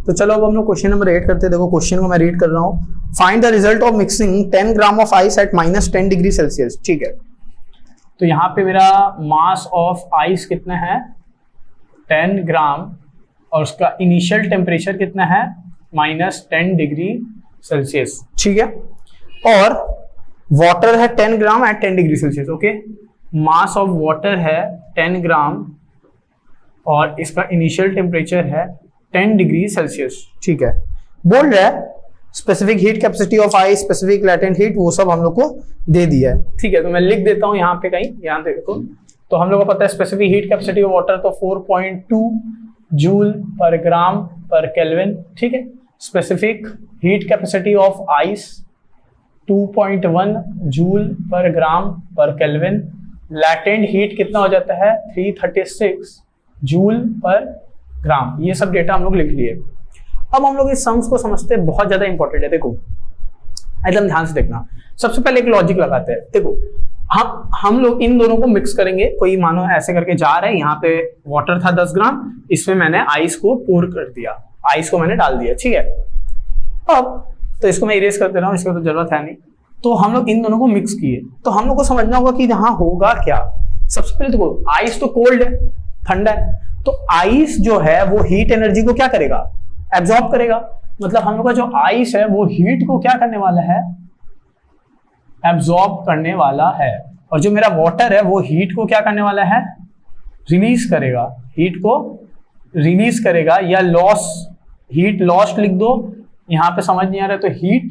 तो चलो अब हम लोग क्वेश्चन नंबर 8 करते हैं। देखो क्वेश्चन को मैं रीड कर रहा हूँ। Find the result of mixing 10 gram of ice eight -10 degree Celsius. ठीक है, तो यहाँ पे मेरा मास ऑफ आइस कितना है 10 ग्राम और उसका इनिशियल टेम्परेचर कितना है -10 डिग्री सेल्सियस। ठीक है, और वाटर है 10 gram at 10 degree Celsius. Okay, mass of water है 10 ग्राम और इसका इनिशियल टेम्परेचर है 10 डिग्री सेल्सियस। ठीक है, बोल रहा है specific heat capacity of ice, specific latent heat, वो सब हम लोग को दे दिया है। ठीक है, तो मैं लिख देता हूं यहाँ पे कहीं, यहाँ देखो। तो हम लोग को पता है specific heat capacity of water तो 4.2 joule per gram per kelvin. ठीक है, specific heat capacity of ice 2.1 joule per gram per kelvin. Latent heat कितना हो जाता है 336 जूल पर ग्राम। ये सब डेटा हम लोग लिख लिए। अब हम लोग इस सम्स को समझते हैं, बहुत ज्यादा इंपॉर्टेंट है। देखो एकदम ध्यान से देखना। सबसे पहले एक लॉजिक लगाते हैं। देखो हम लोग इन दोनों को मिक्स करेंगे। कोई मानो ऐसे करके जा रहा है, यहाँ पे वाटर था 10 ग्राम, इसमें मैंने आइस को पोर कर दिया, आइस को मैंने डाल दिया। ठीक है, अब तो इसको मैं इरेज कर दे रहा हूँ, इसको तो जरूरत है नहीं। तो हम लोग इन दोनों को मिक्स किए, तो हम लोग को समझना होगा कि यहाँ होगा क्या। सबसे पहले देखो आइस तो कोल्ड है, ठंडा है, तो आइस जो है वो हीट एनर्जी को क्या करेगा, एब्जॉर्ब करेगा। मतलब हम लोग का जो आइस है वो हीट को क्या करने वाला है, एब्जॉर्ब करने वाला है। और जो मेरा वाटर है वो हीट को क्या करने वाला है, रिलीज करेगा, हीट को रिलीज करेगा या लॉस, हीट लॉस्ट लिख दो। यहां पे समझ नहीं आ रहा है तो हीट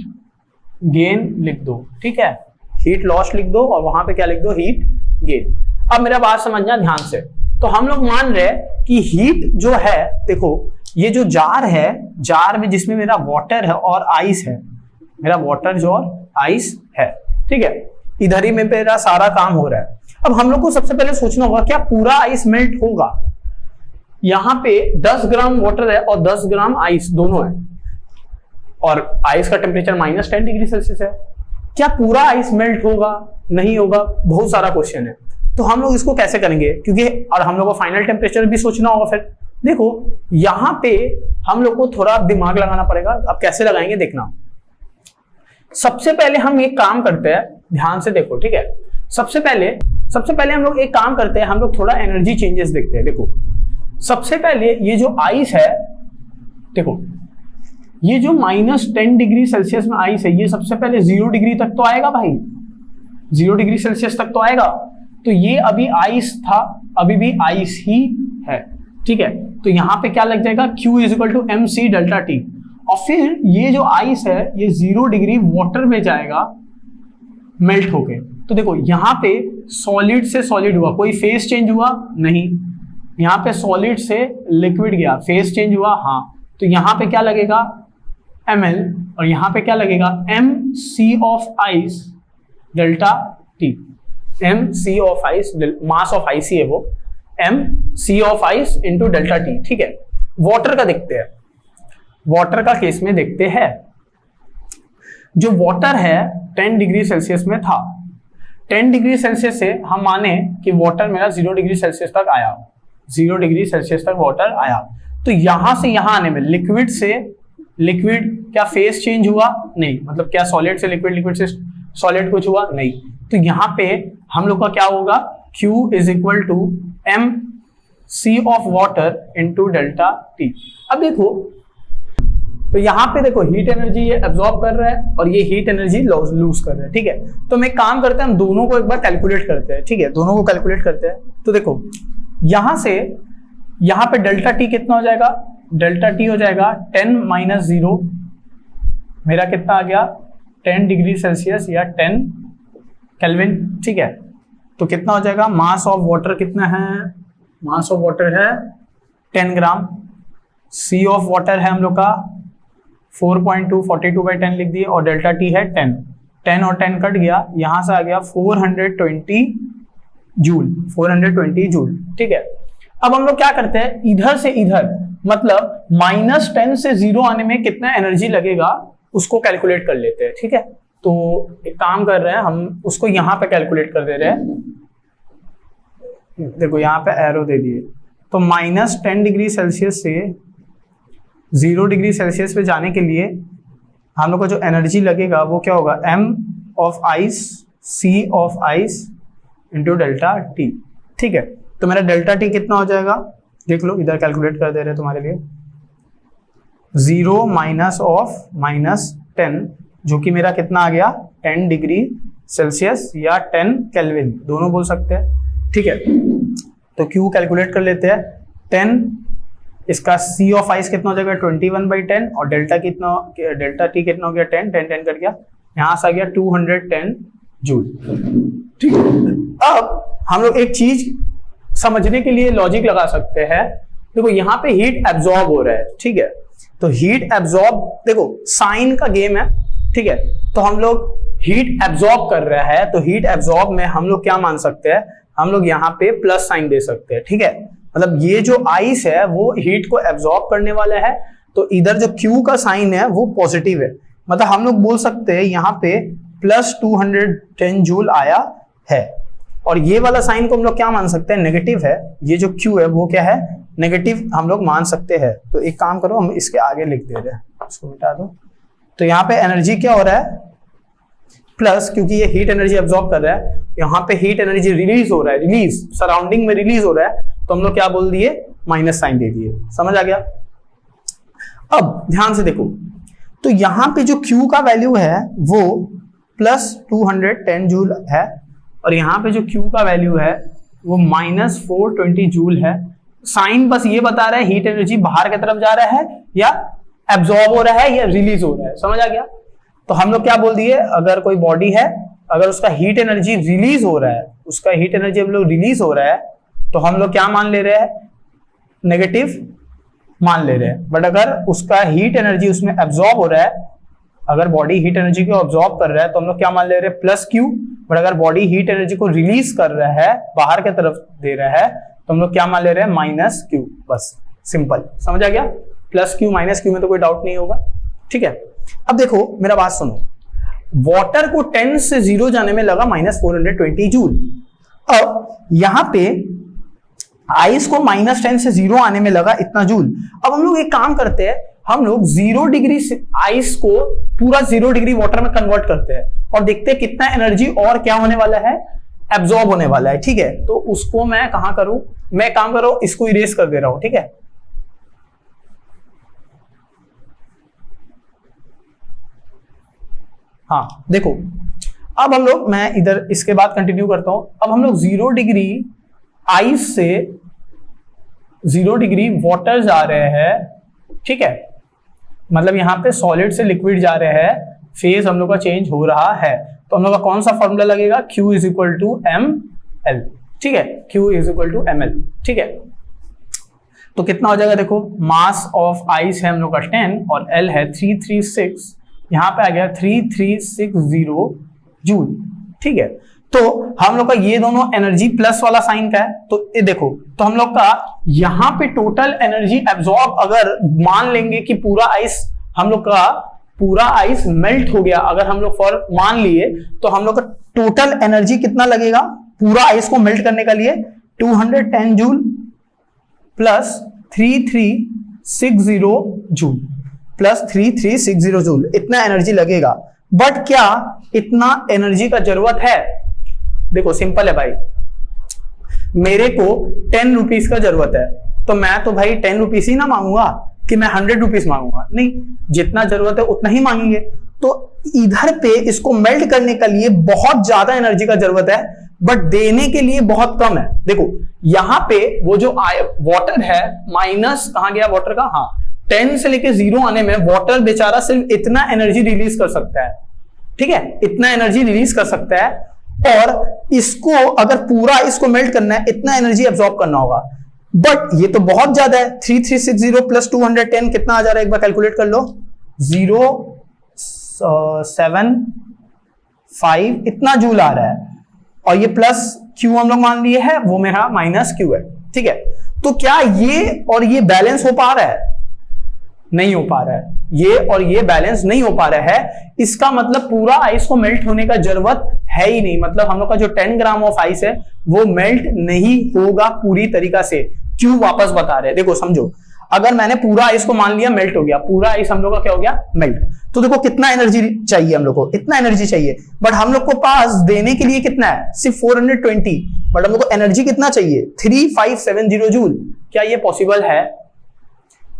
गेन लिख दो। ठीक है, हीट लॉस्ट लिख दो और वहां पे क्या लिख दो, हीट गेन। अब मेरा बात समझना ध्यान से। तो हम लोग मान रहे हैं कि हीट जो है, देखो ये जो जार है, जार में जिसमें मेरा वाटर है और आइस है, मेरा वाटर जो और आइस है। ठीक है, इधर ही में मेरा सारा काम हो रहा है। अब हम लोग को सबसे पहले सोचना होगा क्या पूरा आइस मेल्ट होगा। यहां पे 10 ग्राम वाटर है और 10 ग्राम आइस दोनों है और आइस का टेम्परेचर -10 डिग्री सेल्सियस है। क्या पूरा आइस मेल्ट होगा, नहीं होगा, बहुत सारा क्वेश्चन है। तो हम लोग इसको कैसे करेंगे, क्योंकि और हम लोग को फाइनल टेम्परेचर भी सोचना होगा। फिर देखो यहां पे हम लोग को थोड़ा दिमाग लगाना पड़ेगा। अब कैसे लगाएंगे देखना। सबसे पहले हम एक काम करते हैं, ध्यान से देखो। ठीक है, सबसे पहले हम लोग एक काम करते हैं, हम लोग थोड़ा एनर्जी चेंजेस देखते हैं। देखो सबसे पहले ये जो आइस है, देखो ये जो -10 डिग्री सेल्सियस में आइस है, ये सबसे पहले 0 डिग्री तक तो आएगा भाई, 0 डिग्री सेल्सियस तक तो आएगा। तो ये अभी आइस था, अभी भी आइस ही है। ठीक है, तो यहां पे क्या लग जाएगा, Q = mc डेल्टा T। और फिर ये जो आइस है ये 0 डिग्री वाटर में जाएगा मेल्ट होके। तो देखो यहाँ पे सॉलिड से सॉलिड हुआ, कोई फेस चेंज हुआ नहीं। यहाँ पे सॉलिड से लिक्विड गया, फेस चेंज हुआ, हाँ। तो यहाँ पे क्या लगेगा ml और यहाँ पे क्या लगेगा mc of ice delta T। mc of ice, mass of ice ही है वो, mc of ice into delta T। ठीक है, वाटर का देखते हैं, वाटर का केस में देखते हैं। जो वाटर है 10 डिग्री सेल्सियस में था, 10 डिग्री सेल्सियस से हम माने कि वाटर मेरा 0 डिग्री सेल्सियस तक आया, 0 डिग्री सेल्सियस तक वाटर आया। तो यहां से यहां आने में लिक्विड से लिक्विड क्या फेस चेंज हुआ, नहीं। मतलब क्या सॉलिड से लिक्विड, लिक्विड से सॉलिड कुछ हुआ, नहीं। तो यहां पे हम लोग का क्या होगा, Q = mc of water into delta T। अब देखो तो यहाँ पे देखो हीट एनर्जी ये एब्जॉर्ब कर रहा है और ये हीट एनर्जी लूज कर रहा है। ठीक है, तो मैं काम करते हैं, हम दोनों को एक बार कैलकुलेट करते हैं। ठीक है, दोनों को कैलकुलेट करते हैं। तो देखो यहां से यहां पे डेल्टा T कितना हो जाएगा, डेल्टा T हो जाएगा 10 - 0, मेरा कितना आ गया 10 डिग्री सेल्सियस या 10 केल्विन। ठीक है, तो कितना हो जाएगा, मास ऑफ वाटर कितना है, मास ऑफ वाटर है 10 ग्राम, सी ऑफ वाटर है हम लोग का 4.2, 42/10 लिख दिए और डेल्टा T है 10, 10 और 10 कट गया, यहां से आ गया 420 जूल, 420 जूल। ठीक है, अब हम लोग क्या करते हैं, इधर से इधर मतलब -10 से 0 आने में कितना एनर्जी लगेगा उसको कैलकुलेट कर लेते हैं। ठीक है, तो एक काम कर रहे हैं, हम उसको यहां पे कैलकुलेट कर दे रहे हैं। देखो यहां पे एरो दे दिए, तो -10 डिग्री सेल्सियस से 0 डिग्री सेल्सियस पे जाने के लिए हम लोग को जो एनर्जी लगेगा वो क्या होगा, m of ice c of ice into delta t। ठीक है, तो मेरा डेल्टा t कितना हो जाएगा, देख लो इधर कैलकुलेट कर दे रहे तुम्हारे लिए। 0 माइनस ऑफ -10 जो कि मेरा कितना आ गया 10 डिग्री सेल्सियस या 10 केल्विन दोनों बोल सकते हैं। ठीक है, तो Q कैलकुलेट कर लेते हैं। 10 इसका C ऑफ आइस कितना हो जाएगा 21/10 और डेल्टा T कितना हो गया 10 कर गया, यहां से आ गया 210 जूल। ठीक है, अब हम लोग एक चीज समझने के लिए लॉजिक लगा सकते हैं। देखो यहाँ पे हीट एब्जॉर्ब हो रहा है, ठीक है, तो हीट एब्जॉर्ब, देखो साइन का गेम है, ठीक है, तो हम लोग हीट एब्जॉर्ब कर रहा है, तो हीट एब्जॉर्ब में हम लोग क्या मान सकते हैं, हम लोग यहाँ पे प्लस साइन दे सकते हैं। ठीक है, मतलब ये जो आइस है वो हीट को एब्जॉर्ब करने वाला है, तो इधर जो Q का साइन है वो पॉजिटिव है, मतलब हम लोग बोल सकते हैं यहाँ पे प्लस 210 जूल आया है। और ये वाला साइन को हम लोग क्या मान सकते हैं, नेगेटिव है, ये जो Q है वो क्या है, नेगेटिव हम लोग मान सकते हैं। तो एक काम करो, हम इसके आगे लिख दे रहे हैं, इसको मिटा दो। तो यहाँ पे एनर्जी क्या हो रहा है प्लस, क्योंकि ये हीट एनर्जी एब्जॉर्ब कर रहा है, यहाँ पे हीट एनर्जी रिलीज हो रहा है, रिलीज सराउंडिंग में रिलीज हो रहा है, तो हम लोग क्या बोल दिए, माइनस साइन दे दिए। समझ आ गया? अब ध्यान से देखो, तो यहाँ पे जो Q का वैल्यू है वो प्लस 210 जूल है और यहाँ पे जो Q का वैल्यू है वो माइनस 420 जूल है। साइन बस ये बता रहा है हीट एनर्जी बाहर की तरफ जा रहा है या एब्जॉर्ब हो रहा है या रिलीज हो रहा है। समझ आ गया? तो हम लोग क्या बोल दिए, अगर कोई बॉडी है, अगर उसका हीट एनर्जी रिलीज हो रहा है, उसका हीट एनर्जी हम लोग रिलीज हो रहा है, तो हम लोग क्या मान ले रहे हैं, नेगेटिव मान ले रहे हैं। बट अगर उसका हीट एनर्जी उसमें एब्जॉर्ब हो रहा है, अगर बॉडी हीट एनर्जी को एब्जॉर्ब कर रहा है तो हम लोग क्या मान ले रहे हैं, प्लस Q। बट अगर बॉडी हीट एनर्जी को रिलीज कर रहा है, बाहर की तरफ दे रहा है, तो हम लोग क्या मान ले रहे हैं, माइनस Q। बस सिंपल, समझ आ गया? प्लस Q माइनस Q में तो कोई डाउट नहीं होगा। ठीक है, अब देखो मेरा बात सुनो, वाटर को 10 से 0 जाने में लगा माइनस 420 जूल। अब यहां पे आइस को माइनस 10 से 0 आने में लगा इतना जूल। अब हम लोग एक काम करते हैं, हम लोग 0 डिग्री आइस को पूरा 0 डिग्री वाटर में कन्वर्ट करते हैं और देखते हैं कितना एनर्जी और क्या होने वाला है, एब्जॉर्ब होने वाला है। ठीक है, तो उसको मैं कहां करूं, मैं काम करो इसको इरेज कर दे रहा हूं। ठीक है, हाँ देखो, अब हम लोग, मैं इधर इसके बाद कंटिन्यू करता हूं। अब हम लोग 0 डिग्री आइस से 0 डिग्री वाटर जा रहे हैं। ठीक है, मतलब यहां पे सॉलिड से लिक्विड जा रहे हैं, फेज हम लोग का चेंज हो रहा है, तो हम लोग का कौन सा फॉर्मूला लगेगा, Q is equal to ml। ठीक है, Q is equal to ml। ठीक है, तो कितना हो जाएगा, देखो मास ऑफ आइस है हम लोग का 10 और L है 336, यहां पे आ गया 3360 जूल। ठीक है, तो हम लोग का ये दोनों एनर्जी प्लस वाला साइन का है, तो ये देखो, तो हम लोग का यहां पे टोटल एनर्जी एब्जॉर्ब, अगर मान लेंगे कि पूरा आइस, हम लोग का पूरा आइस मेल्ट हो गया, अगर हम लोग फॉर मान लिए, तो हम लोग का टोटल एनर्जी कितना लगेगा पूरा आइस को मेल्ट करने के लिए, 210 joule plus 3360 joule plus 3360 joule, इतना एनर्जी लगेगा। बट क्या इतना एनर्जी का जरूरत है? देखो सिंपल है भाई, मेरे को 10 रुपीज का जरूरत है, तो मैं तो भाई 10 रुपीज ही ना मांगूंगा कि मैं 100 रुपीज मांगूंगा, नहीं, जितना जरूरत है उतना ही मांगेंगे। तो इधर पे इसको मेल्ट करने के लिए बहुत ज्यादा एनर्जी का जरूरत है, बट देने के लिए बहुत कम है। देखो यहां पे वो जो वाटर है, माइनस कहां गया वाटर का, हाँ 10 से लेके 0 आने में वाटर बेचारा सिर्फ इतना एनर्जी रिलीज कर सकता है। ठीक है, इतना एनर्जी रिलीज कर सकता है, और इसको अगर पूरा इसको मेल्ट करना है, इतना एनर्जी एब्जॉर्ब करना होगा। बट ये तो बहुत ज्यादा है, 3360 प्लस 210 कितना आ जा रहा है, एक बार कैलकुलेट कर लो, 0.75 इतना जूल आ रहा है, और ये प्लस Q हम लोग मान लिए है, वो मेरा माइनस Q है। ठीक है, तो क्या ये और ये बैलेंस हो पा रहा है? नहीं हो पा रहा है, ये और ये बैलेंस नहीं हो पा रहा है। इसका मतलब पूरा आइस को मेल्ट होने का जरूरत है ही नहीं, मतलब हम लोग का जो 10 ग्राम ऑफ आइस है वो मेल्ट नहीं होगा पूरी तरीका से। क्यों वापस बता रहे हैं, देखो समझो, अगर मैंने पूरा आइस को मान लिया मेल्ट हो गया, पूरा आइस हम लोग का क्या हो गया, मेल्ट। तो देखो कितना एनर्जी चाहिए हम लोग को, इतना एनर्जी चाहिए, बट हम लोग को पास देने के लिए कितना है, सिर्फ 420, बट हम लोग को एनर्जी कितना चाहिए, 3570 जूल। क्या ये पॉसिबल है?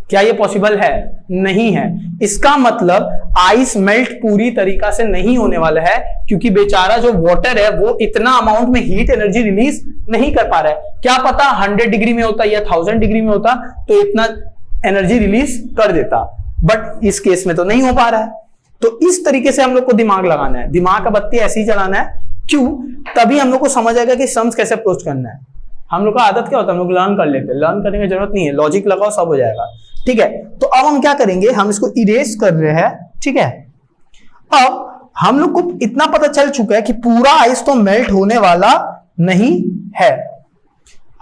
क्या ये पॉसिबल है? नहीं है। इसका मतलब आइस मेल्ट पूरी तरीका से नहीं होने वाला है, क्योंकि बेचारा जो वाटर है वो इतना अमाउंट में हीट एनर्जी रिलीज नहीं कर पा रहा है। क्या पता 100 डिग्री में होता या 1000 डिग्री में होता तो इतना एनर्जी रिलीज कर देता, बट इस केस में तो नहीं हो पा रहा है। तो इस तरीके से हम लोग को दिमाग लगाना है, दिमाग का बत्ती ऐसे ही चलाना है। क्यों? तभी हम लोग को समझ आएगा कि सम्स कैसे अप्रोच करना है। हम लोग का आदत क्या होता है, हम लोग लर्न कर लेते हैं, लर्न करने की जरूरत नहीं है, लॉजिक लगाओ सब हो जाएगा। ठीक है, तो अब हम क्या करेंगे, हम इसको इरेज कर रहे हैं। ठीक है, अब हम लोग को इतना पता चल चुका है कि पूरा आइस तो मेल्ट होने वाला नहीं है,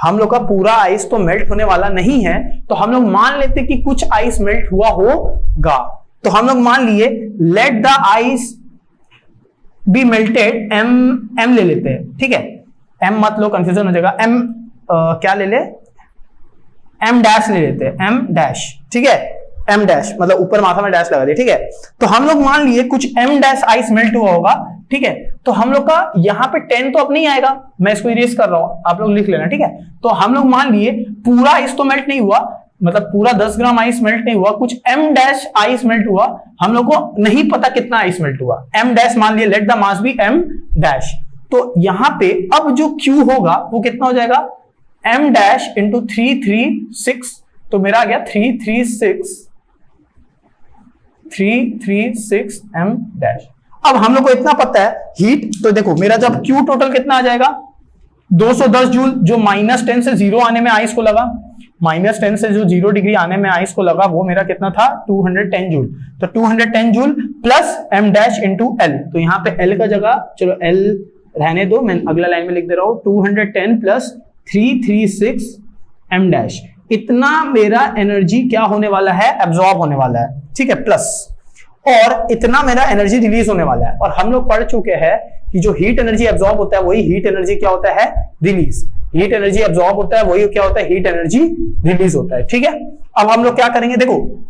हम लोग का पूरा आइस तो मेल्ट होने वाला नहीं है। तो हम लोग मान लेते कि कुछ आइस मेल्ट हुआ होगा। तो हम लोग मान लिए let the ice be melted, m ले लेते हैं। ठीक है, एम मत लो, कंफ्यूजन हो जाएगा। एम क्या ले ले, एम डैश ले लेते हैं, एम डैश। ठीक है, एम डैश मतलब ऊपर माथा में डैश लगा दिया। ठीक है, तो हम लोग मान लिए कुछ एम डैश आइस मेल्ट हुआ होगा। ठीक है, तो हम लोग का यहाँ पे 10 तो अब नहीं आएगा, मैं इसको इरेज कर रहा हूं, आप लोग लिख लेना। ठीक है, तो हम लोग मान लिए पूरा आइस तो मेल्ट नहीं हुआ, मतलब पूरा 10 ग्राम आइस मेल्ट नहीं हुआ, कुछ एम डैश आइस मेल्ट हुआ। हम लोग को नहीं पता कितना आइस मेल्ट हुआ, एम डैश मान लिए, let the mass be m dash. तो यहां पे अब जो Q होगा वो कितना हो जाएगा, m डैश इंटू 336, तो मेरा आ गया 336 m डैश। अब हम लोग को इतना पता है हीट, तो देखो मेरा जब Q टोटल कितना आ जाएगा, 210 जूल, जो -10 से 0 आने में आइस को लगा, -10 से जो 0 डिग्री आने में आइस को लगा वो मेरा कितना था, 210 जूल। तो 210 joule plus m dash into L, तो यहाँ पे L का जगह चलो L रहने दो, मैं अगला लाइन में लिख दे रहा हूं, 210 प्लस 336 m डैश। इतना मेरा एनर्जी क्या होने वाला है, एब्जॉर्ब होने वाला है। ठीक है, प्लस और इतना मेरा एनर्जी रिलीज होने वाला है। और हम लोग पढ़ चुके हैं कि जो हीट एनर्जी एब्जॉर्ब होता है वही हीट एनर्जी क्या होता है, रिलीज। हीट एनर्जी एब्जॉर्ब होता है वही क्या होता है, हीट एनर्जी रिलीज होता है। ठीक है, अब हम लोग क्या करेंगे, देखो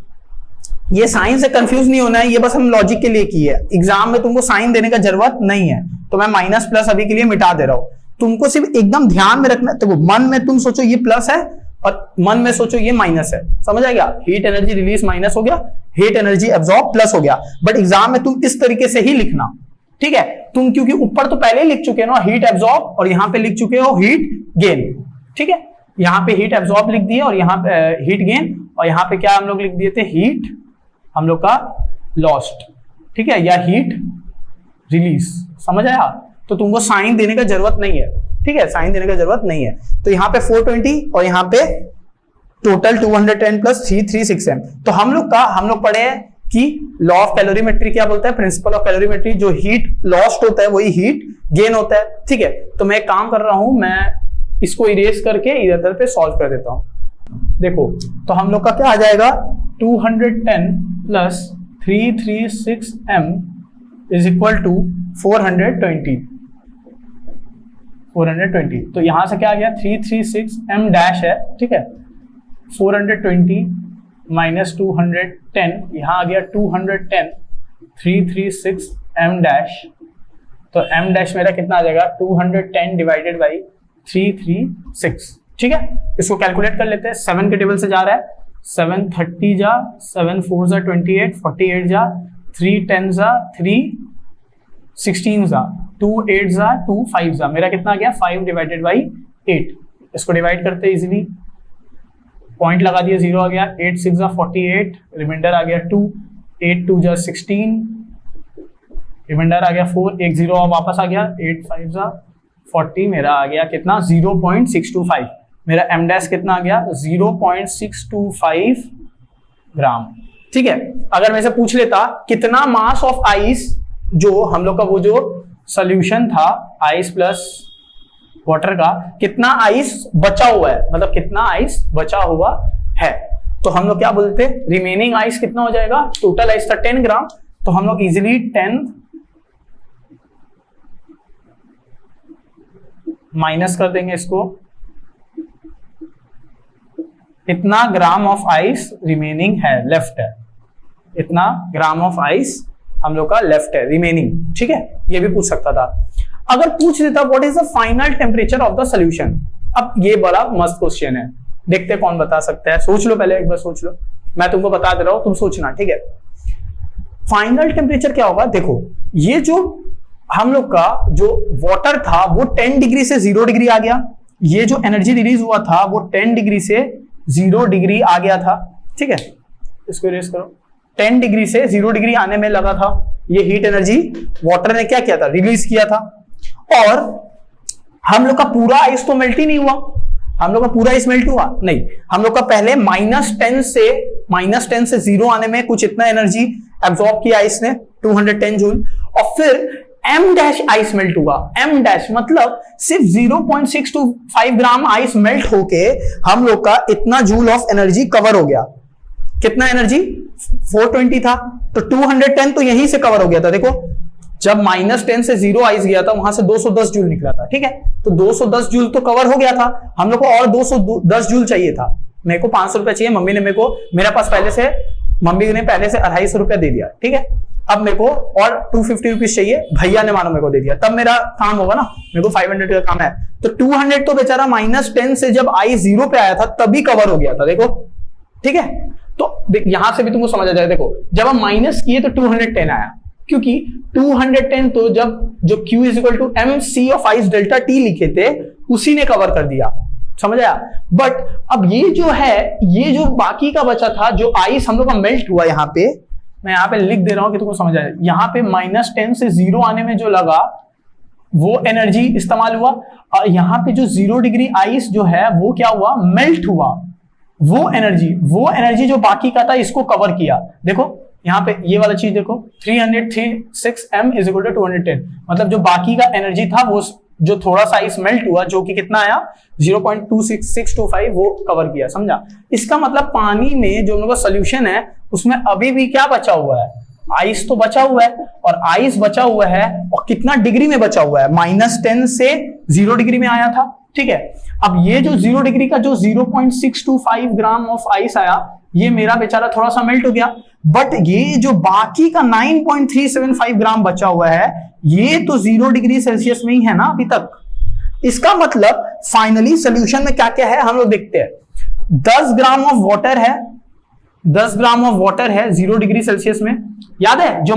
ये साइन से कंफ्यूज नहीं होना है, ये बस हम लॉजिक के लिए की है, एग्जाम में तुमको साइन देने का जरूरत नहीं है, तो मैं माइनस प्लस अभी के लिए मिटा दे रहा हूं। तुमको सिर्फ एकदम ध्यान में रखना, तो मन में तुम सोचो ये प्लस है और मन में सोचो ये माइनस है, समझ आ गया। हीट एनर्जी रिलीज माइनस हो गया, हीट एनर्जी एब्जॉर्ब प्लस हो गया। बट एग्जाम में तुम इस तरीके से ही लिखना। ठीक है, तुम क्योंकि ऊपर तो पहले ही लिख चुके हो ना हीट एब्जॉर्ब, और यहां पे लिख चुके हो हीट गेन। ठीक है, यहां पे हीट एब्जॉर्ब लिख दिए और यहां पे हीट गेन, और यहां पे क्या हम लोग लिख दिए थे, हीट हम लोग का लॉस्ट। ठीक है, या हीट रिलीज, समझ आया। तो तुमको साइन देने का जरूरत नहीं है। ठीक है, साइन देने का जरूरत नहीं है। तो यहाँ पे 420 और यहाँ पे टोटल 210 प्लस 336 m। तो हम लोग पढ़े हैं कि लॉ ऑफ कैलोरीमेट्री क्या बोलता है, प्रिंसिपल ऑफ कैलोरीमेट्री, जो हीट लॉस्ट होता है वही हीट गेन होता है। ठीक है, तो मैं एक काम कर रहा हूं, मैं इसको इरेज करके इधर पे सॉल्व कर देता हूं। देखो तो हम लोग का क्या आ जाएगा, 210 plus 336 m is equal to 420। तो यहां से क्या आ गया, 336 m डैश है। ठीक है, 420 माइनस 210, यहां आ गया 210, 336 m डैश। तो m डैश मेरा कितना आ जाएगा, 210 डिवाइडेड बाई 336। ठीक है, इसको कैलकुलेट कर लेते हैं। 7 के टेबल से जा रहा है, 7 30 जा, 7 4 जा 28, 48 जा, 3 10 जा, 3 16 जा, 2 8 जा, 2 5 जा, मेरा कितना आ गया, 5 डिवाइडेड बाई 8। इसको डिवाइड करते इजीली, पॉइंट लगा दिया, 0 आ गया, 8 6 जा 48, रिमाइंडर आ गया 2, 8 2 जा 16, रिमाइंडर आ गया 4, एक 0 वापस आ गया, 8 5 जा 40, मेरा आ गया कितना, 0.625। मेरा m डैश कितना आ गया, 0.625 ग्राम। ठीक है, अगर मैं से पूछ लेता कितना मास ऑफ आइस, जो हम लोग का वो जो सॉल्यूशन था आइस प्लस वाटर का, कितना आइस बचा हुआ है, मतलब कितना आइस बचा हुआ है, तो हम लोग क्या बोलते हैं, रिमेनिंग आइस कितना हो जाएगा, टोटल आइस था 10 ग्राम, तो हम लोग इजिली 10 माइनस कर देंगे इसको, इतना ग्राम ऑफ आइस रिमेनिंग है, लेफ्ट है, इतना ग्राम ऑफ आइस हम लोग का लेफ्ट है रिमेनिंग, ठीक है, ये भी पूछ सकता था। अगर पूछ देता what is the final temperature of the solution, अब ये बड़ा मस्त क्वेश्चन है, देखते हैं कौन बता सकता है। सोच लो पहले, एक बार सोच लो, मैं तुमको बता दे रहा हूं, तुम सोचना, ठीक है। फाइनल टेम्परेचर क्या होगा, देखो ये जो हम लोग का जो वाटर था वो 10 डिग्री से 0 डिग्री आ गया, ये जो एनर्जी रिलीज हुआ था वो 10 डिग्री से 0 डिग्री आ गया था, ठीक है, इसको इरेज करो। 10 डिग्री से 0 डिग्री आने में लगा था, ये हीट एनर्जी वाटर ने क्या किया था, रिलीज किया था। और हम लोग का पूरा आइस तो मेल्ट ही नहीं हुआ, हम लोग का पूरा आइस मेल्ट हुआ नहीं, हम लोग का पहले -10 से 0 आने में कुछ इतना एनर्जी एब्सॉर्ब किया आइस ने 210 जूल, और फिर m डैश आइस मेल्ट हुआ। m डैश मतलब सिर्फ 0.625 ग्राम आइस मेल्ट होके हम लोग का इतना जूल ऑफ एनर्जी कवर हो गया। कितना एनर्जी 420 था, तो 210 तो यहीं से कवर हो गया था। देखो जब -10 से 0 आइस गया था वहां से 210 जूल निकला था, ठीक है, तो 210 जूल तो कवर हो गया था। हम लोग को और 210 जूल चाहिए था। मेरे को 500 रुपए चाहिए, मम्मी ने मेरे को, मेरे पास पहले से, मम्मी ने पहले से 250 रुपया दे दिया, ठीक है। अब मेरे को और 250 रुपीज चाहिए, भैया ने मानो मेरे को दे दिया, तब मेरा काम होगा ना, मेरे को 500 का काम है। तो 200 तो बेचारा -10 से जब आई 0 पे आया था तभी कवर हो गया था, देखो, ठीक है। तो यहां से भी तुमको समझ आ जाएगा, देखो जब हम माइनस किए तो 210 आया, क्योंकि 210 तो जब जो Q = mc of ice delta T लिखे थे उसी ने कवर कर दिया, समझ आया। बट अब ये जो है, ये जो बाकी का बचा था, जो आइस हम लोग का मेल्ट हुआ, यहाँ पे मैं यहाँ पे लिख दे रहा हूं कि तुमको समझ आए, यहाँ पे -10 से 0 आने में जो लगा वो एनर्जी इस्तेमाल हुआ, और यहाँ पे जो 0 डिग्री आइस जो है वो क्या हुआ, मेल्ट हुआ। वो एनर्जी जो बाकी का था इसको कवर किया। देखो यहाँ पे ये वाला चीज देखो, 336 m = 210, मतलब जो बाकी का एनर्जी था वो जो थोड़ा सा आइस मेल्ट हुआ, जो कि कितना आया 0.26625, वो कवर किया, समझा। इसका मतलब पानी में जो हम लोग का सोल्यूशन है उसमें अभी भी क्या बचा हुआ है, आइस तो बचा हुआ है, और आइस बचा हुआ है, और कितना डिग्री में बचा हुआ है, -10 से 0 डिग्री में आया था, ठीक है। अब ये जो 0 डिग्री का जो 0.625 ग्राम ऑफ आइस आया, ये मेरा बेचारा थोड़ा सा मेल्ट हो गया, बट ये जो बाकी का 9.375 ग्राम बचा हुआ है, ये तो 0 डिग्री सेल्सियस में ही है ना अभी तक। इसका मतलब फाइनली सोल्यूशन में क्या क्या है हम लोग देखते हैं। 10 ग्राम ऑफ वाटर है, 10 ग्राम ऑफ वाटर है 0 डिग्री सेल्सियस में, याद है जो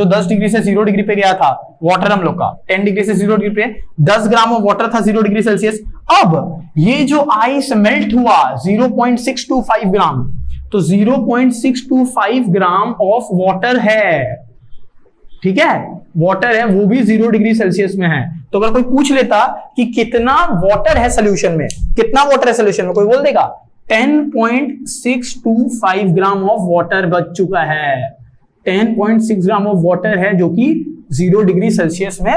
10 डिग्री से 0 डिग्री पे गया था वाटर हम लोग का, 10 डिग्री से 0 डिग्री पे 10 ग्राम ऑफ वाटर था 0 डिग्री सेल्सियस। अब ये जो आइस मेल्ट हुआ 0.625 ग्राम, तो 0.625 ग्राम ऑफ वाटर है, ठीक है, वाटर है, वो भी 0 डिग्री सेल्सियस में है। तो अगर कोई पूछ लेता कि कितना वाटर है सोल्यूशन में, कितना वाटर है सोल्यूशन में, कोई बोल देगा 10.625 ग्राम ऑफ वाटर बच चुका है। 10.6 ग्राम ऑफ वाटर है जो कि 0 डिग्री सेल्सियस में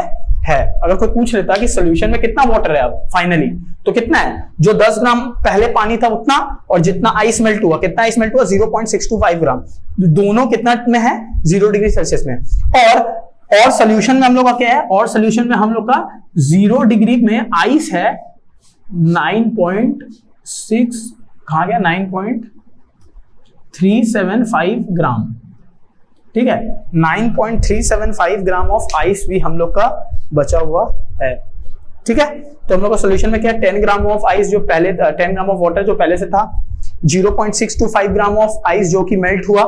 है। अगर कोई पूछ लेता कि सोल्यूशन में कितना वाटर है अब फाइनली, तो कितना है, जो 10 ग्राम पहले पानी था उतना, और जितना आइस मेल्ट हुआ, कितना आइस मेल्ट हुआ 0.625 ग्राम, दोनों कितना में है 0 डिग्री सेल्सियस में। और सोल्यूशन में हम लोग का क्या है, और सोल्यूशन में हम लोग का 0 डिग्री में आइस है 9.6, कहां गया, 9.375 ग्राम, ठीक है, 9.375 ग्राम ऑफ आइस भी हम लोग का बचा हुआ है, ठीक है। तो हम लोग का सोल्यूशन में क्या है, 10 ग्राम ऑफ आइस जो पहले, 10 ग्राम ऑफ वाटर जो पहले से था, 0.625 ग्राम ऑफ आइस जो कि मेल्ट हुआ,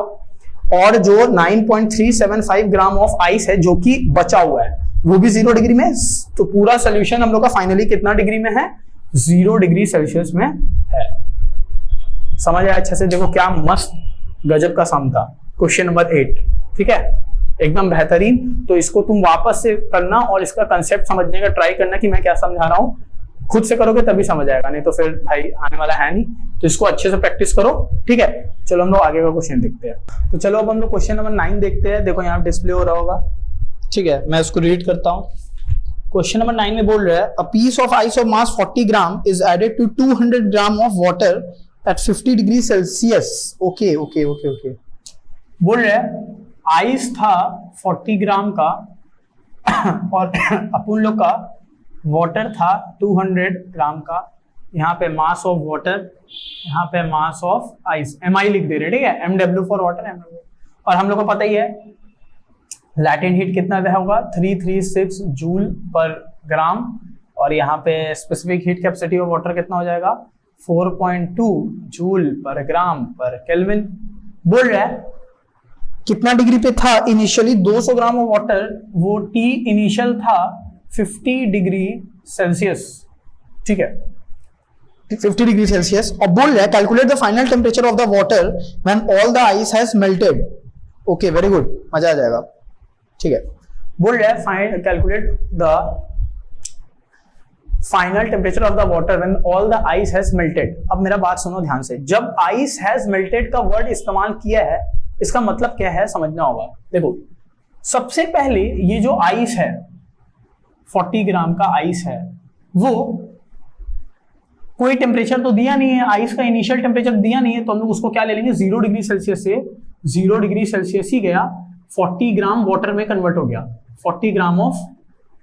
और जो 9.375 ग्राम ऑफ आइस है जो कि बचा हुआ है, वो भी 0 डिग्री में। तो पूरा सोल्यूशन हम लोग का फाइनली कितना डिग्री में है, 0 डिग्री सेल्सियस में है। समझ आया अच्छे से, देखो क्या मस्त गजब का सम था। क्वेश्चन नंबर 8, ठीक है, एकदम बेहतरीन। तो इसको तुम वापस से करना और इसका कंसेप्ट समझने का ट्राई करना कि मैं क्या समझा रहा हूँ। खुद से करोगे तभी समझ आएगा, नहीं तो फिर भाई आने वाला है नहीं। तो इसको अच्छे से प्रैक्टिस करो, ठीक है। चलो हम लोग आगे का क्वेश्चन देखते हैं। तो चलो अब हम लोग क्वेश्चन नंबर 9 देखते हैं। देखो यहाँ डिस्प्ले हो रहा होगा, ठीक है, मैं उसको रीड करता हूँ। क्वेश्चन नंबर 9 में बोल रहा है, a piece of ice of mass 40 gram is added to 200 gram of water at 50 degree Celsius. Okay okay okay okay, बोल रहे हैं आइस था 40 ग्राम का और अपन लोग का वाटर था 200 ग्राम का, यहाँ पे मास ऑफ वाटर, यहाँ पे मास ऑफ आइस, MI लिख दे रहे हैं, ठीक है, MW फॉर वाटर, और हम लोग को पता ही है लैटेंट हीट कितना होगा 336 जूल पर ग्राम, और यहाँ पे specific heat capacity of water कितना हो जाएगा 4.2 joule per gram per kelvin. बोल रहा है कितना डिग्री पे था इनिशियली 200 ग्राम ऑफ वाटर, वो T इनिशियल था 50 डिग्री सेल्सियस, ठीक है 50 डिग्री सेल्सियस। और बोल रहा है calculate the final temperature of the water when all the ice has melted. Okay very good, मजा आ जाएगा, ठीक है। बोल रहा है find calculate the final temperature of the water when all the ice has melted. अब मेरा बात सुनो ध्यान से, जब आइस हैज मेल्टेड का वर्ड इस्तेमाल किया है इसका मतलब क्या है समझना होगा। देखो सबसे पहले ये जो आइस है 40 ग्राम का आइस है, वो कोई टेम्परेचर तो दिया नहीं है, आइस का इनिशियल टेम्परेचर दिया नहीं है, तो हम लोग उसको क्या ले लेंगे 0 डिग्री सेल्सियस से 0 डिग्री सेल्सियस ही गया 40 ग्राम वाटर में कन्वर्ट हो गया, 40 ग्राम ऑफ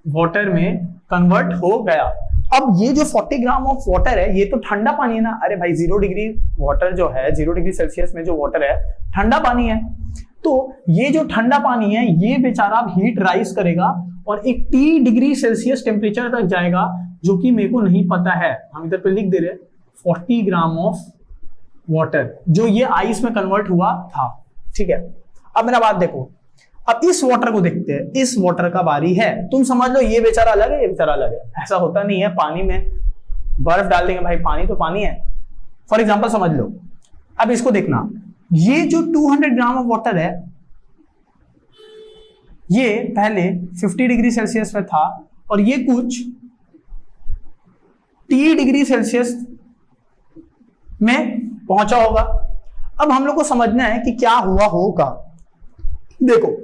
वाटर में कन्वर्ट हो गया। अब ये जो 40 ग्राम ऑफ वाटर है ये तो ठंडा पानी है ना, अरे भाई 0 डिग्री वाटर जो है 0 डिग्री सेल्सियस में जो वाटर है ठंडा पानी है, तो ये जो ठंडा पानी है ये बेचारा हीट राइज करेगा और एक T डिग्री सेल्सियस टेम्परेचर तक जाएगा, जो कि मेरे को नहीं पता है, हम इधर पे लिख दे रहे 40 ग्राम ऑफ वाटर जो ये आइस में कन्वर्ट हुआ था, ठीक है। अब मेरा बात देखो, अब इस वाटर को देखते हैं, इस वाटर का बारी है, तुम समझ लो ये बेचारा अलग है ये बेचारा अलग है, ऐसा होता नहीं है, पानी में बर्फ डाल देंगे भाई, पानी तो पानी है, फॉर एग्जांपल समझ लो। अब इसको देखना, ये जो 200 ग्राम ऑफ वाटर है ये पहले 50 डिग्री सेल्सियस में था और ये कुछ T डिग्री सेल्सियस में पहुंचा होगा। अब हम लोग को समझना है कि क्या हुआ होगा। देखो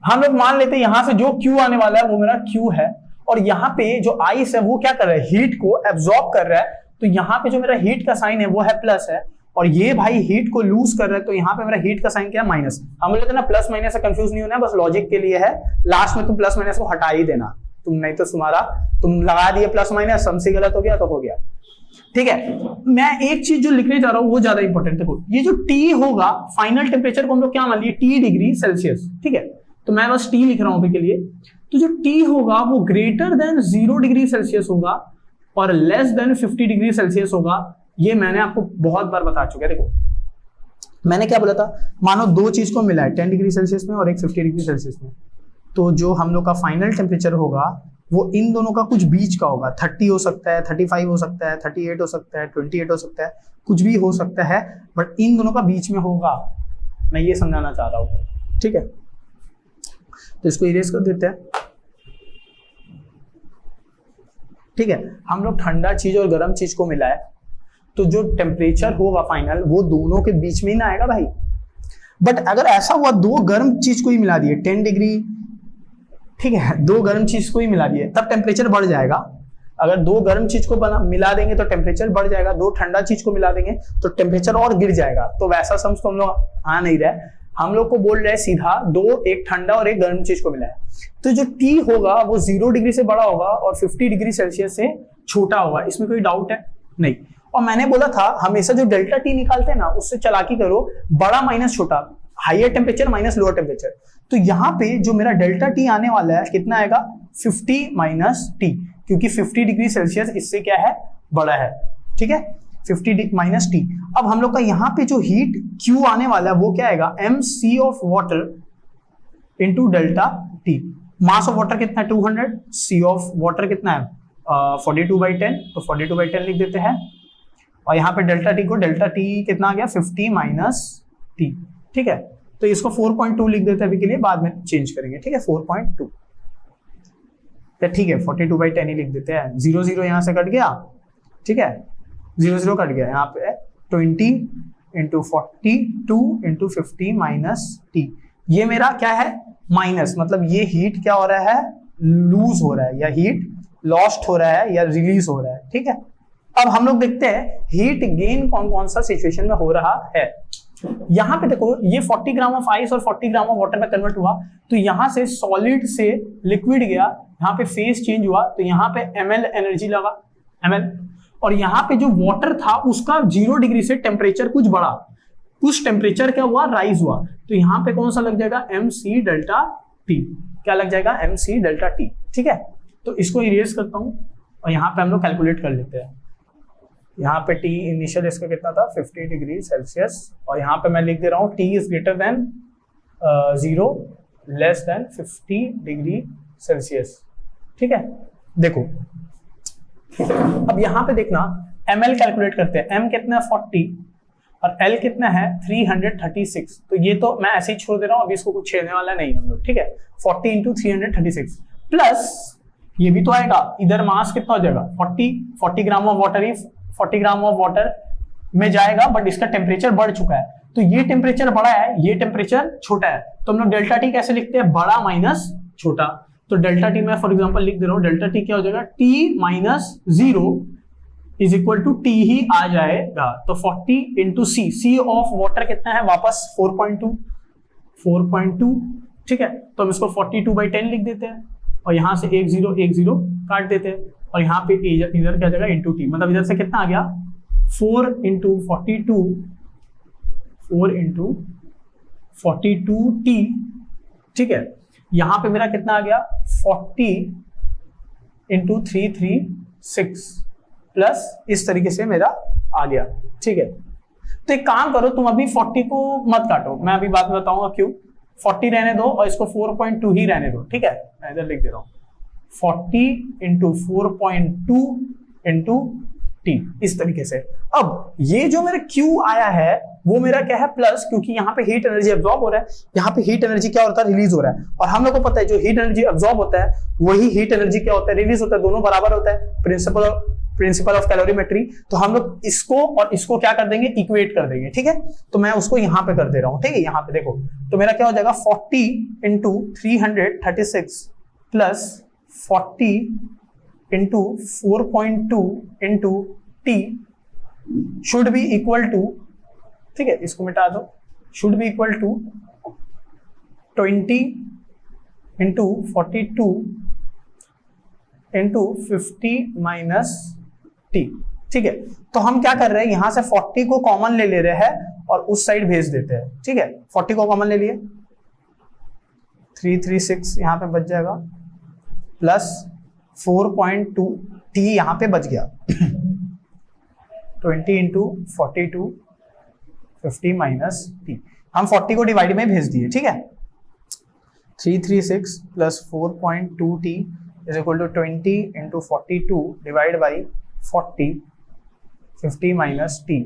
हम लोग मान लेते हैं यहां से जो Q आने वाला है वो मेरा Q है, और यहाँ पे जो आइस है वो क्या कर रहा है हीट को एब्जॉर्ब कर रहा है, तो यहाँ पे जो मेरा हीट का साइन है वो है प्लस है, और ये भाई हीट को लूज कर रहा है, तो यहाँ पे मेरा हीट का साइन क्या है माइनस। हम बोलते हैं ना प्लस माइनस से कंफ्यूज नहीं होना है, बस लॉजिक के लिए है, लास्ट में तुम प्लस माइनस को हटा ही देना, तुम नहीं तो तुम्हारा तुम लगा दिए प्लस माइनस, समसी गलत हो गया तो हो गया, ठीक है। मैं एक चीज जो लिखने जा रहा हूं वो ज्यादा इंपॉर्टेंट है, ये जो T होगा फाइनल टेम्परेचर को हम लोग क्या मान लिए T डिग्री सेल्सियस, ठीक है, तो मैं बस T लिख रहा हूं अभी के लिए। तो जो T होगा वो ग्रेटर देन 0 डिग्री सेल्सियस होगा और लेस देन 50 डिग्री सेल्सियस होगा, ये मैंने आपको बहुत बार बता चुका है। देखो मैंने क्या बोला था, मानो दो चीज को मिला है 10 डिग्री सेल्सियस में और एक 50 डिग्री सेल्सियस में, तो जो हम लोग का फाइनल टेम्परेचर होगा वो इन दोनों का कुछ बीच का होगा, 30 हो सकता है, 35 हो सकता है, 38 हो सकता है, 28 हो सकता है, कुछ भी हो सकता है, बट इन दोनों का बीच में होगा, मैं ये समझाना चाह रहा हूं, ठीक है। तो इसको इरेज कर देते हैं, ठीक है। हम लोग ठंडा चीज और गर्म चीज को मिला है, तो जो टेम्परेचर होगा फाइनल वो दोनों के बीच में ही ना आएगा भाई। बट अगर ऐसा हुआ दो गर्म चीज को ही मिला दिए 10 डिग्री, ठीक है, दो गर्म चीज को ही मिला दिए तब टेम्परेचर बढ़ जाएगा। अगर दो गर्म चीज को मिला देंगे तो टेम्परेचर बढ़ जाएगा, दो ठंडा चीज को मिला देंगे तो टेम्परेचर और गिर जाएगा। तो वैसा समझ तो हम लोग आ नहीं रहे, हम लोग को बोल रहे हैं सीधा दो, एक ठंडा और एक गर्म चीज को मिला है, तो जो T होगा वो 0 डिग्री से बड़ा होगा और 50 डिग्री सेल्सियस से छोटा होगा, इसमें कोई डाउट है नहीं। और मैंने बोला था हमेशा जो डेल्टा T निकालते हैं ना उससे चालाकी करो, बड़ा माइनस छोटा, higher temperature minus lower temperature. तो यहाँ पे जो मेरा डेल्टा T आने वाला है कितना आएगा 50 माइनस T, क्योंकि 50 डिग्री सेल्सियस इससे क्या है बड़ा है, ठीक है, 50 माइनस T। अब हम लोग का यहाँ पे जो हीट Q आने वाला है वो क्या आएगा mc of water into delta T। Mass of water कितना है 200, C ऑफ वाटर कितना है 42/10, तो 42/10 लिख देते हैं, और यहाँ पे डेल्टा T को डेल्टा T कितना आ गया 50 माइनस T, ठीक है। तो इसको 4.2 लिख देते हैं अभी के लिए, बाद में चेंज करेंगे, ठीक है 4.2, ठीक है 42/10 ही लिख देते हैं। 0 0 यहाँ से कट गया, ठीक है 0 0 कट गया, यहाँ पे 20 इंटू 42 इंटू 50 माइनस T। ये मेरा क्या है माइनस, मतलब ये हीट क्या हो रहा है लूज हो रहा है, या हीट लॉस्ट हो रहा है, या रिलीज हो रहा है, ठीक है। अब हम लोग देखते हैं हीट गेन कौन कौन सा सिचुएशन में हो रहा है। यहाँ पे देखो ये 40 ग्राम ऑफ आइस और 40 ग्राम ऑफ वाटर में कन्वर्ट हुआ, तो यहाँ से सॉलिड से लिक्विड गया, यहाँ पे फेज चेंज हुआ, तो यहाँ पे ml एनर्जी लगा ml, और यहाँ पे जो वाटर था उसका 0 डिग्री से टेम्परेचर कुछ बढ़ा, कुछ टेम्परेचर क्या हुआ, राइज हुआ, तो यहाँ पे कौन सा लग जाएगा, mc डेल्टा टी, क्या लग जाएगा, mc डेल्टा टी। ठीक है, तो इसको इरेज करता हूं और यहाँ पे हम लोग कैलकुलेट कर लेते हैं। यहाँ पे टी इनिशियल इसका कितना था, 50 डिग्री सेल्सियस, और यहाँ पे मैं लिख दे रहा हूँ T is greater than 0 less than 50 degree Celsius. ठीक है, देखो अब यहाँ पे देखना ml कैलकुलेट करते हैं, m कितना है 40 और l कितना है 336, तो ये तो मैं ऐसे ही छोड़ दे रहा हूँ, अभी इसको कुछ छेड़ने वाला नहीं हम लोग। ठीक है, 40 इंटू 336 प्लस ये भी तो आएगा, इधर मास कितना हो जाएगा 40 ग्राम of water he 40 gram of water में जाएगा, बट इसका टेम्परेचर बढ़ चुका है, तो ये टेम्परेचर बड़ा है, ये टेम्परेचर छोटा है, तो हम लोग डेल्टा टी कैसे लिखते हैं, बड़ा माइनस छोटा। तो डेल्टा टी मैं फॉर एग्जांपल लिख दे रहा हूँ, डेल्टा टी क्या हो जाएगा, T minus 0 is equal to T ही आ जाएगा, तो 40 इंटू सी ऑफ वाटर कितना है वापस 4.2। ठीक है, तो हम इसको 42/10 लिख देते हैं और यहाँ से 1 0 काट देते हैं और यहाँ पे इधर क्या जाएगा इंटू टी, मतलब इधर से कितना आ गया 4 इंटू 42 टी। ठीक है, यहाँ पे मेरा कितना आ गया 40 इंटू 336 प्लस इस तरीके से मेरा आ गया। ठीक है, तो एक काम करो, तुम अभी 40 को मत काटो, मैं अभी बात बताऊंगा क्यों, 40 रहने दो और इसको 4.2 ही रहने दो। ठीक है, मैं इधर लिख दे रहा हूँ 40 इंटू 4.2 इंटू टी, इस तरीके से। अब ये जो मेरा Q आया है वो मेरा क्या है प्लस, क्योंकि यहाँ पे हीट एनर्जी एब्जॉर्ब हो रहा है, यहाँ पे हीट एनर्जी क्या होता है रिलीज हो रहा है, और हम लोग को पता है जो हीट एनर्जी एब्जॉर्ब होता है वही हीट एनर्जी क्या होता है रिलीज होता है, दोनों बराबर होता है, प्रिंसिपल ऑफ कैलोरीमेट्री। तो हम लोग इसको और इसको क्या कर देंगे, इक्वेट कर देंगे। ठीक है, तो मैं उसको यहाँ पे कर दे रहा हूँ। ठीक है, यहाँ पे देखो, तो मेरा क्या हो जाएगा 40 into 336 plus 40 into 4.2 into t should be equal to, ठीक है इसको मिटा दो, should be equal to 20 into 42 into 50 minus t. ठीक है, तो हम क्या कर रहे हैं, यहां से 40 को कॉमन ले ले रहे हैं और उस साइड भेज देते हैं। ठीक है, 40 को कॉमन ले लिए, 336 यहां पे बच जाएगा प्लस 4.2 टी यहां पे बच गया 20 इंटू 42 50 माइनस टी, हम 40 को डिवाइड में भेज दिए। ठीक है, 336 plus 4.2 t is equal to 20 into 42 divide by 40 50 minus t.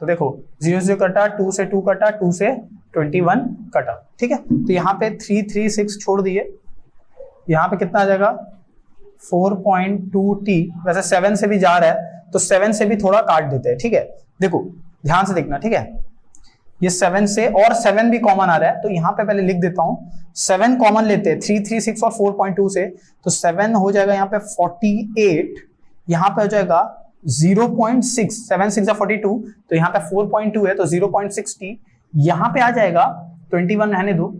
तो देखो 0 से कटा, 2 से 2 कटा, 2 से 21 कटा। ठीक है, तो यहाँ पे 336 छोड़ दिए, यहाँ पे कितना आ जाएगा 4.2 टी, वैसे 7 से भी जा रहा है तो 7 से भी थोड़ा काट देते हैं। ठीक है, देखो ध्यान से देखना। ठीक है, ये 7 से और 7 भी कॉमन आ रहा है, तो यहाँ पे पहले लिख देता हूँ 7 कॉमन लेते हैं 336 और 4.2 से, तो 7 हो जाएगा यहाँ पे 48, यहाँ पे हो जाएगा 0.6, 7 6 42, तो यहाँ पे 4.2 है तो 0.60, यहाँ पे आ जाएगा 21 रहने दो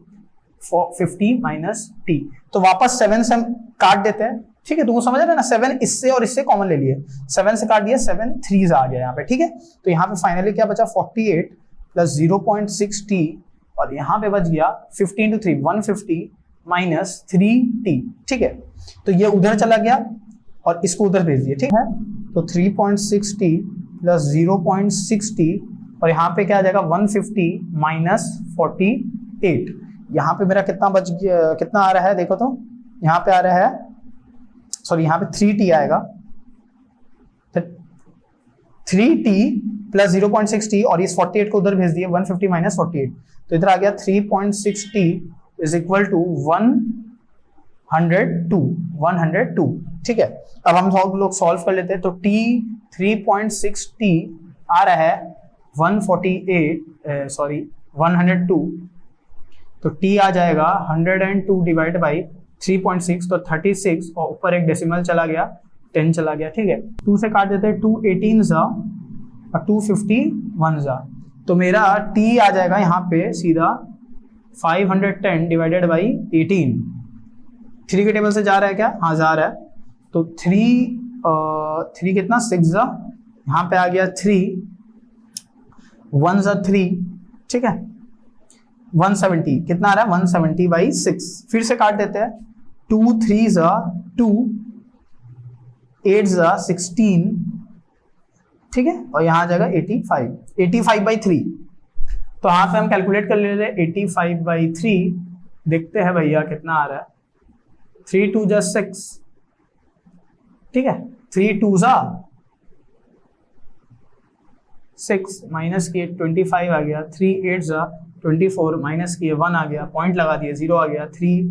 50 माइनस टी, तो वापस 7 से काट देते हैं। ठीक है, तुमको समझ रहे ना, 7 इससे और इससे कॉमन ले लिए, 7 से काट दिया, 7 3 आ गया यहाँ पे। ठीक है, तो यहाँ पे फाइनली क्या बचा 48 प्लस 0.6 टी, और यहाँ पे बच गया 50 इंटू 3 150 माइनस 3 टी। ठीक है, तो ये उधर चला गया और इसको उधर भेज दिए। ठीक है, तो 3.6 टी प्लस 0.6 टी, और यहाँ पे क्या आ जाएगा 150 माइनस 48, यहाँ पे मेरा कितना बच गया, कितना आ रहा है देखो, तो यहाँ पे आ रहा है, सॉरी यहाँ पे 3t आएगा, 3t प्लस 0.6t, और इस 48 को उधर भेज दिए 150 माइनस 48, तो इधर आ गया 3.6t इज इक्वल टू 102। ठीक है, अब हम सब लोग सॉल्व कर लेते हैं, तो t 3.6t आ रहा है 102, तो t आ जाएगा 102 डिवाइड बाई 3.6, तो 36, और ऊपर एक डेसिमल चला गया 10 चला गया। ठीक है, 2 से काट देते हैं, 2 18 जा और 2 51 जा, तो मेरा t आ जाएगा यहाँ पे सीधा 510 डिवाइडेड बाई 18, 3 के टेबल से जा रहा है क्या, हाँ जा रहा है, तो 3 कितना 6 जा यहाँ पे आ गया 3, 1 ज़ा 3, ठीक है, 170 कितना आ रहा है 170/6। फिर से काट देते हैं, 2 3 ज़ा 2, 8 ज़ा 16, ठीक है, और यहाँ आ जाएगा 85/3। तो यहाँ पे हम कैलकुलेट कर ले रहे 85/3, देखते हैं भैया कितना आ रहा है, 3 2 ज़ा 6, ठीक है, 3 2 ज़ा 6 माइनस किए 25 आ गया, 3 8 ज़ा 24 माइनस किए 1 आ गया, पॉइंट लगा दिए 0 आ गया, 3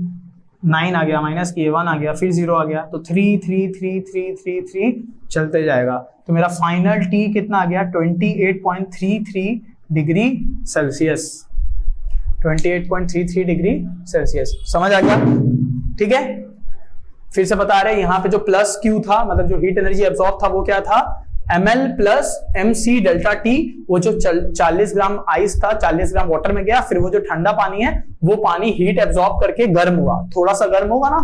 9 आ गया, माइनस किए 1 आ गया, फिर 0 आ गया, तो 3 3 3 3 3 3 चलते जाएगा। तो मेरा फाइनल टी कितना आ गया 28.33 डिग्री सेल्सियस, 28.33 डिग्री सेल्सियस। समझ आ गया, ठीक है। फिर से बता रहे हैं यहाँ पे जो प्लस क्यू था, मतलब जो हीट एनर्जी एब्जॉर्ब था वो क्या था, ml plus mc delta T. वो जो 40 ग्राम आइस था 40 ग्राम वाटर में गया, फिर वो जो ठंडा पानी है वो पानी हीट एब्जॉर्ब करके गर्म हुआ, थोड़ा सा गर्म होगा ना,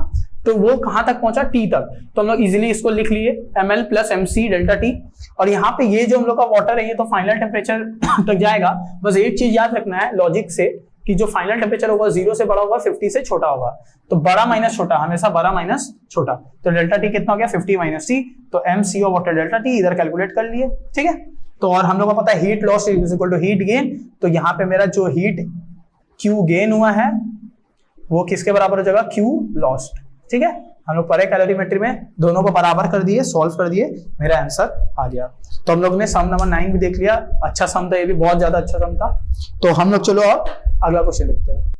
तो वो कहां तक पहुंचा, टी तक। तो हम लोग इजीली इसको लिख लिए ml plus mc delta T. और यहाँ पे ये जो हम लोग का वाटर है ये तो फाइनल टेम्परेचर तक जाएगा। बस एक चीज याद रखना है लॉजिक से कि जो फाइनल टेम्परेचर होगा 0 से बड़ा होगा, 50 से छोटा होगा। तो बड़ा माइनस छोटा, हमेशा बड़ा माइनस छोटा। तो डेल्टा टी कितना हो गया 50 माइनस टी, तो mc of water delta T इधर कैलकुलेट कर लिए, ठीक है। तो और हम लोग को पता है heat loss is equal to heat gain. तो यहाँ पे मेरा जो हीट Q गेन हुआ है वो किसके बराबर हो जाएगा, Q लॉस्ट, ठीक है। हम लोग पढ़े कैलोरीमेट्री में, दोनों को बराबर कर दिए, सॉल्व कर दिए, मेरा आंसर आ गया। तो हम लोग ने सम नंबर 9 भी देख लिया, अच्छा सम था, ये भी बहुत ज्यादा अच्छा सम था। तो हम लोग चलो अब अगला क्वेश्चन देखते हैं।